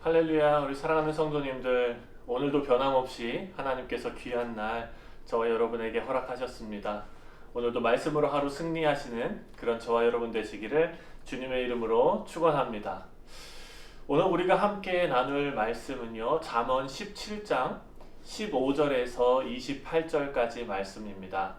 할렐루야, 우리 사랑하는 성도님들, 오늘도 변함없이 하나님께서 귀한 날 저와 여러분에게 허락하셨습니다. 오늘도 말씀으로 하루 승리하시는 그런 저와 여러분 되시기를 주님의 이름으로 축원합니다. 오늘 우리가 함께 나눌 말씀은요, 잠언 17장 15절에서 28절까지 말씀입니다.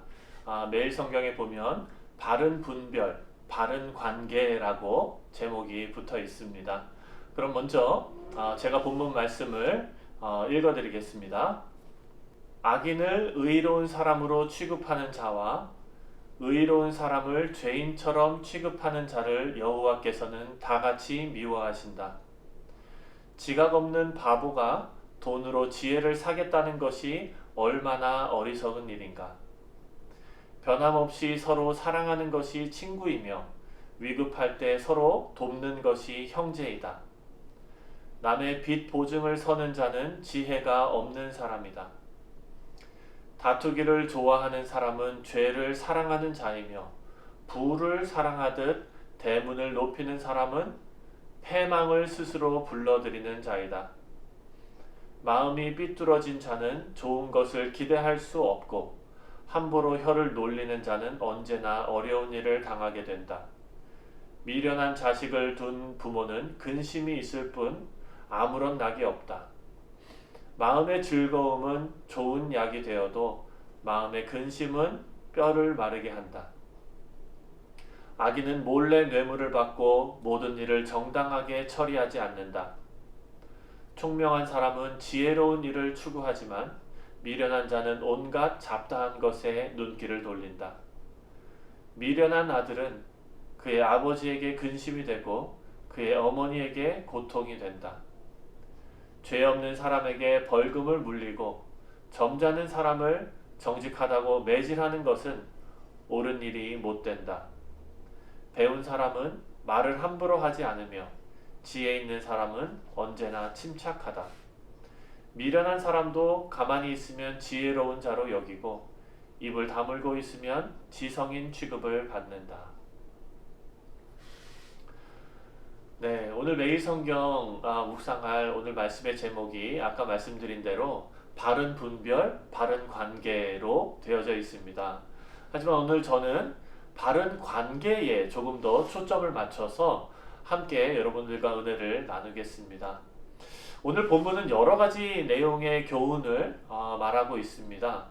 매일 성경에 보면 바른 분별, 바른 관계라고 제목이 붙어 있습니다. 그럼 먼저 제가 본문 말씀을 읽어드리겠습니다. 악인을 의로운 사람으로 취급하는 자와 의로운 사람을 죄인처럼 취급하는 자를 여호와께서는 다같이 미워하신다. 지각 없는 바보가 돈으로 지혜를 사겠다는 것이 얼마나 어리석은 일인가. 변함없이 서로 사랑하는 것이 친구이며 위급할 때 서로 돕는 것이 형제이다. 남의 빚 보증을 서는 자는 지혜가 없는 사람이다. 다투기를 좋아하는 사람은 죄를 사랑하는 자이며 부를 사랑하듯 대문을 높이는 사람은 패망을 스스로 불러들이는 자이다. 마음이 삐뚤어진 자는 좋은 것을 기대할 수 없고 함부로 혀를 놀리는 자는 언제나 어려운 일을 당하게 된다. 미련한 자식을 둔 부모는 근심이 있을 뿐 아무런 낙이 없다. 마음의 즐거움은 좋은 약이 되어도 마음의 근심은 뼈를 마르게 한다. 악인은 몰래 뇌물을 받고 모든 일을 정당하게 처리하지 않는다. 총명한 사람은 지혜로운 일을 추구하지만 미련한 자는 온갖 잡다한 것에 눈길을 돌린다. 미련한 아들은 그의 아버지에게 근심이 되고 그의 어머니에게 고통이 된다. 죄 없는 사람에게 벌금을 물리고 점잖은 사람을 정직하다고 매질하는 것은 옳은 일이 못 된다. 배운 사람은 말을 함부로 하지 않으며 지혜 있는 사람은 언제나 침착하다. 미련한 사람도 가만히 있으면 지혜로운 자로 여기고 입을 다물고 있으면 지성인 취급을 받는다. 네, 오늘 매일 성경 묵상할 오늘 말씀의 제목이 아까 말씀드린 대로 바른 분별, 바른 관계로 되어져 있습니다. 하지만 오늘 저는 바른 관계에 조금 더 초점을 맞춰서 함께 여러분들과 은혜를 나누겠습니다. 오늘 본문은 여러 가지 내용의 교훈을 말하고 있습니다.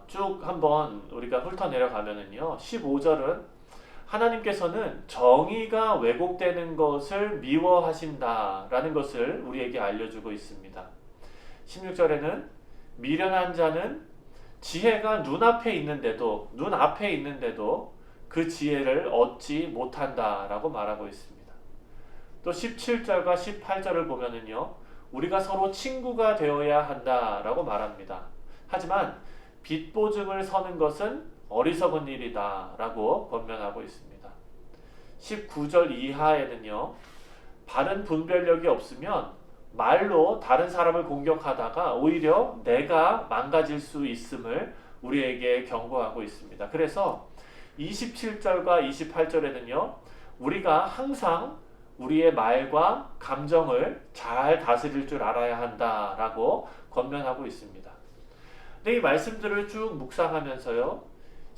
쭉 한번 우리가 훑어내려가면은요, 15절은 하나님께서는 정의가 왜곡되는 것을 미워하신다라는 것을 우리에게 알려주고 있습니다. 16절에는 미련한 자는 지혜가 눈앞에 있는데도 그 지혜를 얻지 못한다라고 말하고 있습니다. 또 17절과 18절을 보면은요, 우리가 서로 친구가 되어야 한다라고 말합니다. 하지만 빚 보증을 서는 것은 어리석은 일이다 라고 권면하고 있습니다. 19절 이하에는요, 바른 분별력이 없으면 말로 다른 사람을 공격하다가 오히려 내가 망가질 수 있음을 우리에게 경고하고 있습니다. 그래서 27절과 28절에는요, 우리가 항상 우리의 말과 감정을 잘 다스릴 줄 알아야 한다라고 권면하고 있습니다. 근데 이 말씀들을 쭉 묵상하면서요,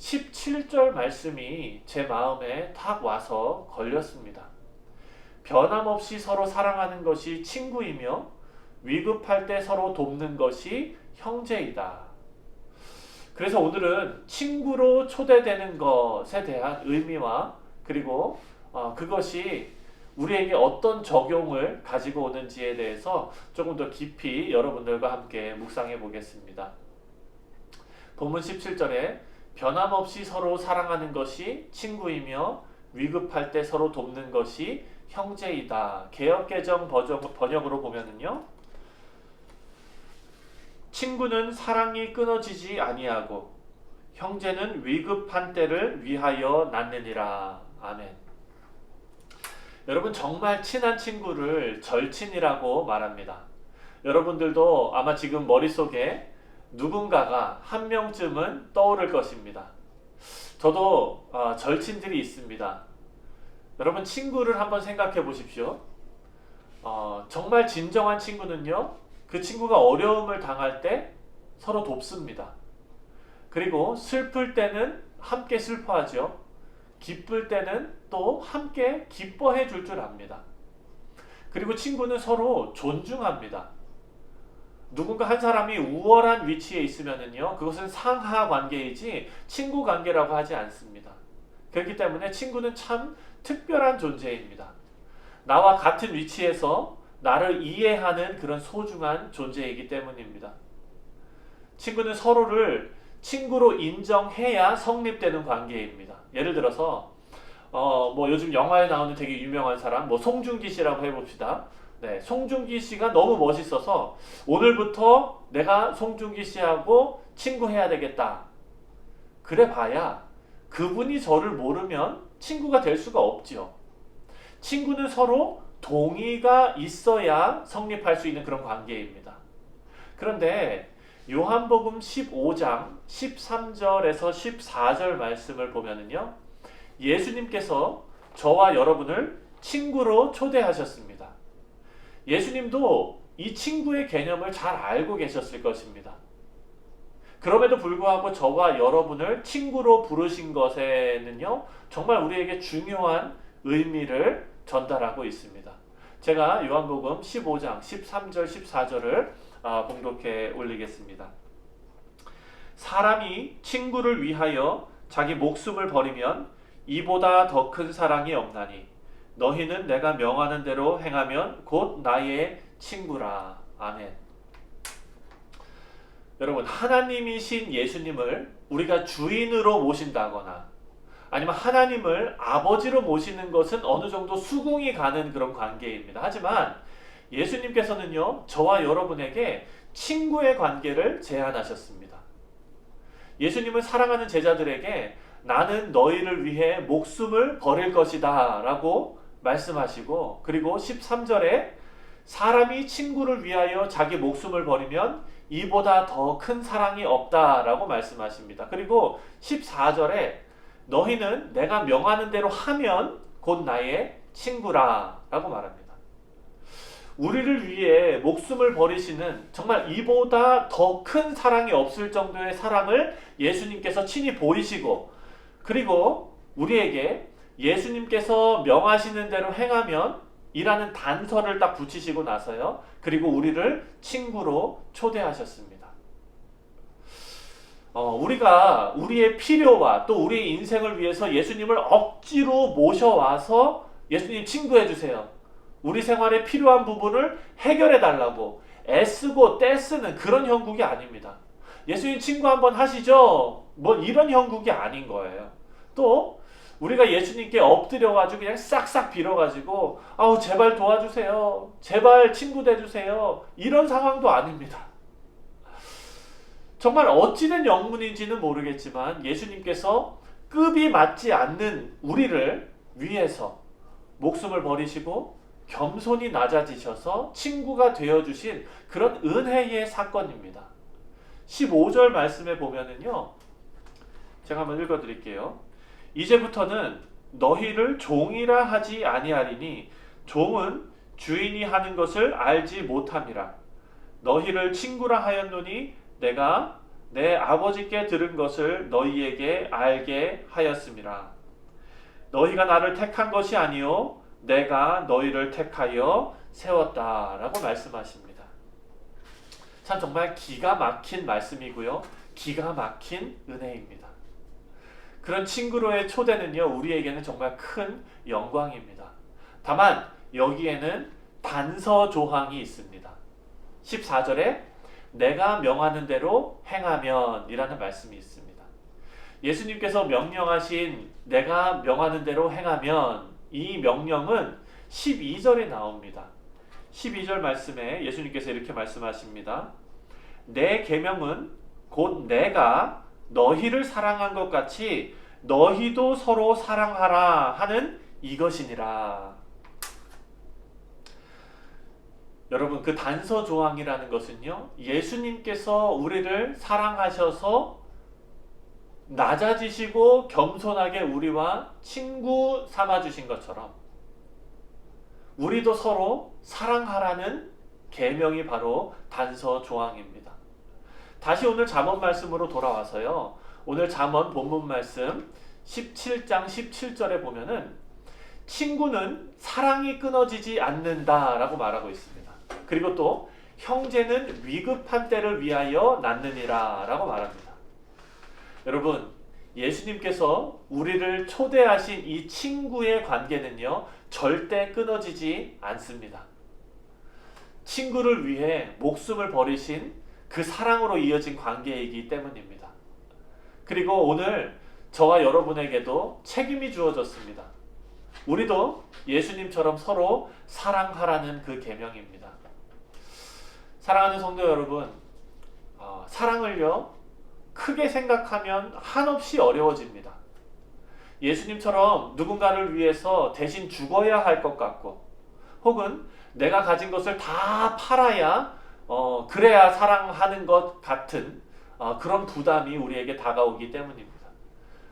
17절 말씀이 제 마음에 탁 와서 걸렸습니다. 변함없이 서로 사랑하는 것이 친구이며 위급할 때 서로 돕는 것이 형제이다. 그래서 오늘은 친구로 초대되는 것에 대한 의미와 그리고 그것이 우리에게 어떤 적용을 가지고 오는지에 대해서 조금 더 깊이 여러분들과 함께 묵상해 보겠습니다. 본문 17절에 변함없이 서로 사랑하는 것이 친구이며 위급할 때 서로 돕는 것이 형제이다. 개역개정 번역으로 보면은요, 친구는 사랑이 끊어지지 아니하고 형제는 위급한 때를 위하여 낳느니라. 아멘. 여러분, 정말 친한 친구를 절친이라고 말합니다. 여러분들도 아마 지금 머릿속에 누군가가 한 명쯤은 떠오를 것입니다. 저도 절친들이 있습니다. 여러분, 친구를 한번 생각해 보십시오. 정말 진정한 친구는요, 그 친구가 어려움을 당할 때 서로 돕습니다. 그리고 슬플 때는 함께 슬퍼하죠. 기쁠 때는 또 함께 기뻐해 줄 줄 압니다. 그리고 친구는 서로 존중합니다. 누군가 한 사람이 우월한 위치에 있으면은요, 그것은 상하 관계이지 친구 관계라고 하지 않습니다. 그렇기 때문에 친구는 참 특별한 존재입니다. 나와 같은 위치에서 나를 이해하는 그런 소중한 존재이기 때문입니다. 친구는 서로를 친구로 인정해야 성립되는 관계입니다. 예를 들어서 요즘 영화에 나오는 되게 유명한 사람, 송중기 씨라고 해봅시다. 네, 송중기 씨가 너무 멋있어서 오늘부터 내가 송중기 씨하고 친구해야 되겠다. 그래봐야 그분이 저를 모르면 친구가 될 수가 없지요. 친구는 서로 동의가 있어야 성립할 수 있는 그런 관계입니다. 그런데 요한복음 15장 13절에서 14절 말씀을 보면은요, 예수님께서 저와 여러분을 친구로 초대하셨습니다. 예수님도 이 친구의 개념을 잘 알고 계셨을 것입니다. 그럼에도 불구하고 저와 여러분을 친구로 부르신 것에는요, 정말 우리에게 중요한 의미를 전달하고 있습니다. 제가 요한복음 15장 13절 14절을 봉독해 올리겠습니다. 사람이 친구를 위하여 자기 목숨을 버리면 이보다 더 큰 사랑이 없나니 너희는 내가 명하는 대로 행하면 곧 나의 친구라. 아멘. 여러분, 하나님이신 예수님을 우리가 주인으로 모신다거나 아니면 하나님을 아버지로 모시는 것은 어느 정도 수긍이 가는 그런 관계입니다. 하지만 예수님께서는요, 저와 여러분에게 친구의 관계를 제안하셨습니다. 예수님은 사랑하는 제자들에게 나는 너희를 위해 목숨을 버릴 것이다 라고 말씀하시고, 그리고 13절에 사람이 친구를 위하여 자기 목숨을 버리면 이보다 더 큰 사랑이 없다 라고 말씀하십니다. 그리고 14절에 너희는 내가 명하는 대로 하면 곧 나의 친구라 라고 말합니다. 우리를 위해 목숨을 버리시는 정말 이보다 더 큰 사랑이 없을 정도의 사랑을 예수님께서 친히 보이시고, 그리고 우리에게 예수님께서 명하시는 대로 행하면 이라는 단서를 딱 붙이시고 나서요, 그리고 우리를 친구로 초대하셨습니다. 우리가 우리의 필요와 또 우리의 인생을 위해서 예수님을 억지로 모셔와서 예수님 친구해 주세요, 우리 생활에 필요한 부분을 해결해 달라고 애쓰고 떼쓰는 그런 형국이 아닙니다. 예수님 친구 한번 하시죠, 이런 형국이 아닌 거예요. 또 우리가 예수님께 엎드려가지고 그냥 싹싹 빌어가지고 제발 도와주세요, 제발 친구 돼주세요, 이런 상황도 아닙니다. 정말 어찌된 영문인지는 모르겠지만 예수님께서 급이 맞지 않는 우리를 위해서 목숨을 버리시고 겸손히 낮아지셔서 친구가 되어주신 그런 은혜의 사건입니다. 15절 말씀에 보면은요, 제가 한번 읽어드릴게요. 이제부터는 너희를 종이라 하지 아니하리니 종은 주인이 하는 것을 알지 못함이라. 너희를 친구라 하였노니 내가 내 아버지께 들은 것을 너희에게 알게 하였음이라. 너희가 나를 택한 것이 아니요 내가 너희를 택하여 세웠다라고 말씀하십니다. 참 정말 기가 막힌 말씀이고요, 기가 막힌 은혜입니다. 그런 친구로의 초대는요, 우리에게는 정말 큰 영광입니다. 다만 여기에는 단서 조항이 있습니다. 14절에 내가 명하는 대로 행하면 이라는 말씀이 있습니다. 예수님께서 명령하신 내가 명하는 대로 행하면, 이 명령은 12절에 나옵니다. 12절 말씀에 예수님께서 이렇게 말씀하십니다. 내 계명은 곧 내가 너희를 사랑한 것 같이 너희도 서로 사랑하라 하는 이것이니라. 여러분, 그 단서 조항이라는 것은요, 예수님께서 우리를 사랑하셔서 낮아지시고 겸손하게 우리와 친구 삼아주신 것처럼 우리도 서로 사랑하라는 계명이 바로 단서 조항입니다. 다시 오늘 잠언 말씀으로 돌아와서요. 오늘 잠언 본문 말씀 17장 17절에 보면은 친구는 사랑이 끊어지지 않는다라고 말하고 있습니다. 그리고 또 형제는 위급한 때를 위하여 낳느니라 라고 말합니다. 여러분, 예수님께서 우리를 초대하신 이 친구의 관계는요, 절대 끊어지지 않습니다. 친구를 위해 목숨을 버리신 그 사랑으로 이어진 관계이기 때문입니다. 그리고 오늘 저와 여러분에게도 책임이 주어졌습니다. 우리도 예수님처럼 서로 사랑하라는 그 계명입니다. 사랑하는 성도 여러분, 사랑을요, 크게 생각하면 한없이 어려워집니다. 예수님처럼 누군가를 위해서 대신 죽어야 할 것 같고, 혹은 내가 가진 것을 다 팔아야 그래야 사랑하는 것 같은 그런 부담이 우리에게 다가오기 때문입니다.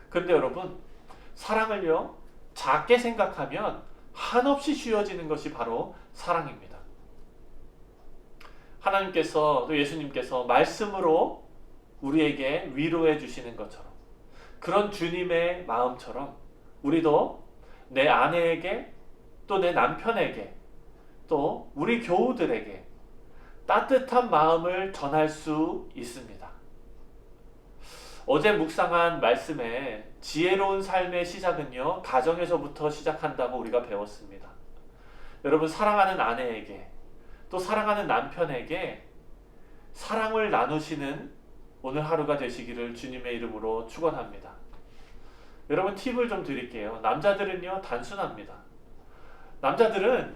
그런데 여러분, 사랑을요, 작게 생각하면 한없이 쉬워지는 것이 바로 사랑입니다. 하나님께서 또 예수님께서 말씀으로 우리에게 위로해 주시는 것처럼, 그런 주님의 마음처럼 우리도 내 아내에게, 또 내 남편에게, 또 우리 교우들에게 따뜻한 마음을 전할 수 있습니다. 어제 묵상한 말씀에 지혜로운 삶의 시작은요, 가정에서부터 시작한다고 우리가 배웠습니다. 여러분, 사랑하는 아내에게, 또 사랑하는 남편에게 사랑을 나누시는 오늘 하루가 되시기를 주님의 이름으로 축원합니다. 여러분, 팁을 좀 드릴게요. 남자들은요, 단순합니다. 남자들은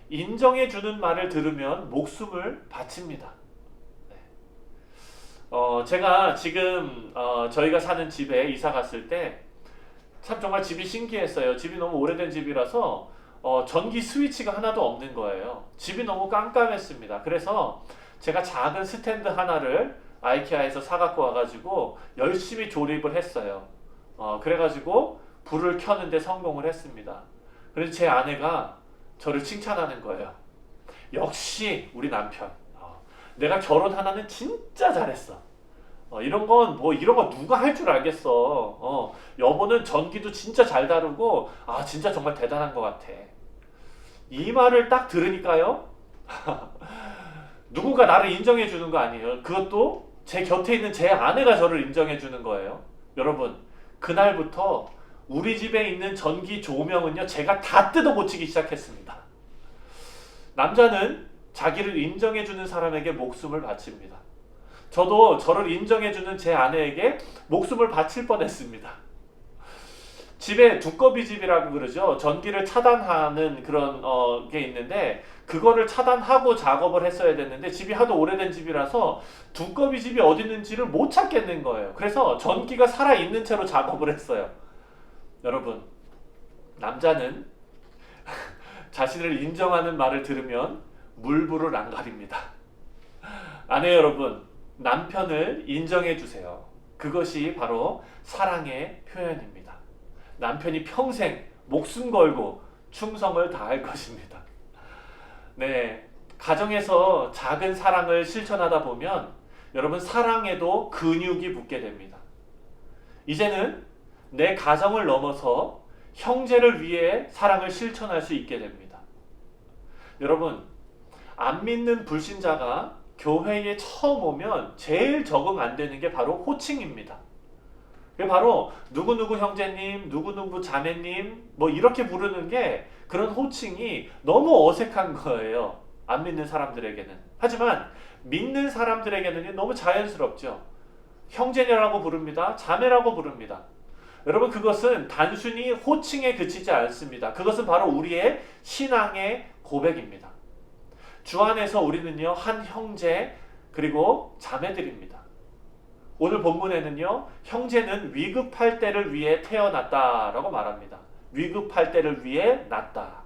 인정해주는 말을 들으면 목숨을 바칩니다. 제가 지금 저희가 사는 집에 이사 갔을 때 참 정말 집이 신기했어요. 집이 너무 오래된 집이라서 전기 스위치가 하나도 없는 거예요. 집이 너무 깜깜했습니다. 그래서 제가 작은 스탠드 하나를 아이케아에서 사갖고 와가지고 열심히 조립을 했어요. 그래가지고 불을 켜는데 성공을 했습니다. 그래서 제 아내가 저를 칭찬하는 거예요. 역시 우리 남편. 내가 결혼 하나는 진짜 잘했어. 이런 거 누가 할 줄 알겠어. 여보는 전기도 진짜 잘 다루고, 진짜 정말 대단한 것 같아. 이 말을 딱 들으니까요, 누군가 나를 인정해 주는 거 아니에요. 그것도 제 곁에 있는 제 아내가 저를 인정해 주는 거예요. 여러분, 그날부터 우리 집에 있는 전기 조명은요, 제가 다 뜯어 고치기 시작했습니다. 남자는 자기를 인정해 주는 사람에게 목숨을 바칩니다. 저도 저를 인정해 주는 제 아내에게 목숨을 바칠 뻔했습니다. 집에 두꺼비 집이라고 그러죠. 전기를 차단하는 그런 게 있는데, 그거를 차단하고 작업을 했어야 됐는데, 집이 하도 오래된 집이라서 두꺼비 집이 어디 있는지를 못 찾겠는 거예요. 그래서 전기가 살아있는 채로 작업을 했어요. 여러분, 남자는 자신을 인정하는 말을 들으면 물불을 안 가립니다. 아내 여러분, 남편을 인정해 주세요. 그것이 바로 사랑의 표현입니다. 남편이 평생 목숨 걸고 충성을 다할 것입니다. 네, 가정에서 작은 사랑을 실천하다 보면 여러분, 사랑에도 근육이 붙게 됩니다. 이제는 내 가정을 넘어서 형제를 위해 사랑을 실천할 수 있게 됩니다. 여러분, 안 믿는 불신자가 교회에 처음 오면 제일 적응 안 되는 게 바로 호칭입니다. 그게 바로 누구누구 형제님, 누구누구 자매님 이렇게 부르는 게, 그런 호칭이 너무 어색한 거예요. 안 믿는 사람들에게는. 하지만 믿는 사람들에게는 너무 자연스럽죠. 형제라고 부릅니다. 자매라고 부릅니다. 여러분, 그것은 단순히 호칭에 그치지 않습니다. 그것은 바로 우리의 신앙의 고백입니다. 주 안에서 우리는요, 한 형제 그리고 자매들입니다. 오늘 본문에는요, 형제는 위급할 때를 위해 태어났다라고 말합니다. 위급할 때를 위해 났다.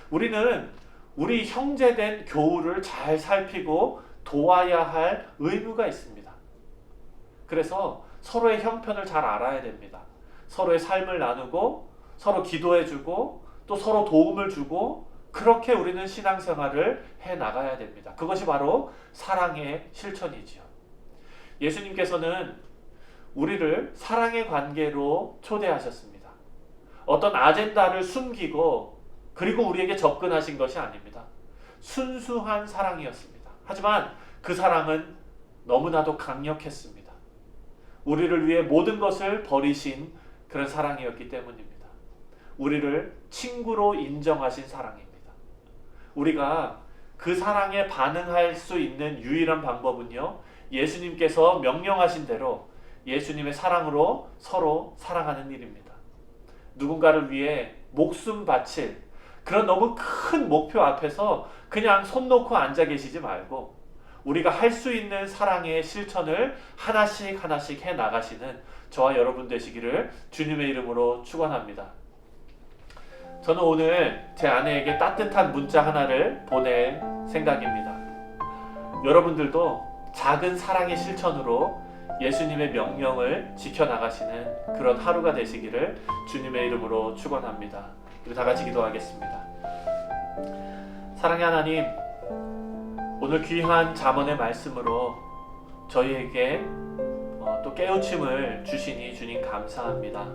우리는 우리 형제된 교우를 잘 살피고 도와야 할 의무가 있습니다. 그래서 서로의 형편을 잘 알아야 됩니다. 서로의 삶을 나누고, 서로 기도해주고, 또 서로 도움을 주고, 그렇게 우리는 신앙생활을 해나가야 됩니다. 그것이 바로 사랑의 실천이지요. 예수님께서는 우리를 사랑의 관계로 초대하셨습니다. 어떤 아젠다를 숨기고 그리고 우리에게 접근하신 것이 아닙니다. 순수한 사랑이었습니다. 하지만 그 사랑은 너무나도 강력했습니다. 우리를 위해 모든 것을 버리신 그런 사랑이었기 때문입니다. 우리를 친구로 인정하신 사랑입니다. 우리가 그 사랑에 반응할 수 있는 유일한 방법은요, 예수님께서 명령하신 대로 예수님의 사랑으로 서로 사랑하는 일입니다. 누군가를 위해 목숨 바칠 그런 너무 큰 목표 앞에서 그냥 손 놓고 앉아 계시지 말고 우리가 할 수 있는 사랑의 실천을 하나씩 하나씩 해 나가시는 저와 여러분 되시기를 주님의 이름으로 축원합니다. 저는 오늘 제 아내에게 따뜻한 문자 하나를 보낼 생각입니다. 여러분들도 작은 사랑의 실천으로 예수님의 명령을 지켜나가시는 그런 하루가 되시기를 주님의 이름으로 축원합니다. 우리 다 같이 기도하겠습니다. 사랑의 하나님, 오늘 귀한 잠언의 말씀으로 저희에게 또 깨우침을 주시니 주님 감사합니다.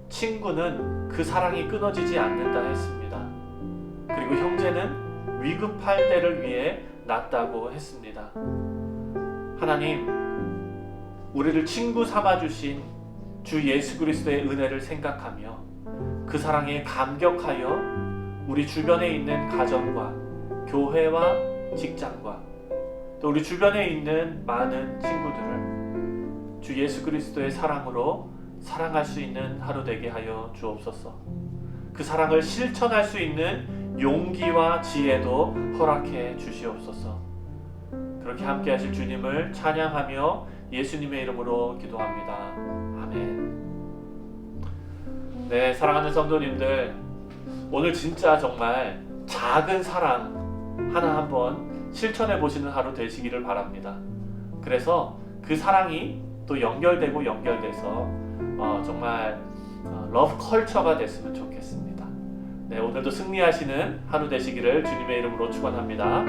친구는 그 사랑이 끊어지지 않는다 했습니다. 그리고 형제는 위급할 때를 위해 낫다고 했습니다. 하나님, 우리를 친구 삼아주신 주 예수 그리스도의 은혜를 생각하며 그 사랑에 감격하여 우리 주변에 있는 가정과 교회와 직장과 또 우리 주변에 있는 많은 친구들을 주 예수 그리스도의 사랑으로 사랑할 수 있는 하루 되게 하여 주옵소서. 그 사랑을 실천할 수 있는 용기와 지혜도 허락해 주시옵소서. 그렇게 함께 하실 주님을 찬양하며 예수님의 이름으로 기도합니다. 아멘. 네, 사랑하는 성도님들, 오늘 진짜 정말 작은 사랑 하나 한번 실천해 보시는 하루 되시기를 바랍니다. 그래서 그 사랑이 또 연결되고 연결돼서 정말 러브 컬처가 됐으면 좋겠습니다. 네, 오늘도 승리하시는 하루 되시기를 주님의 이름으로 축원합니다.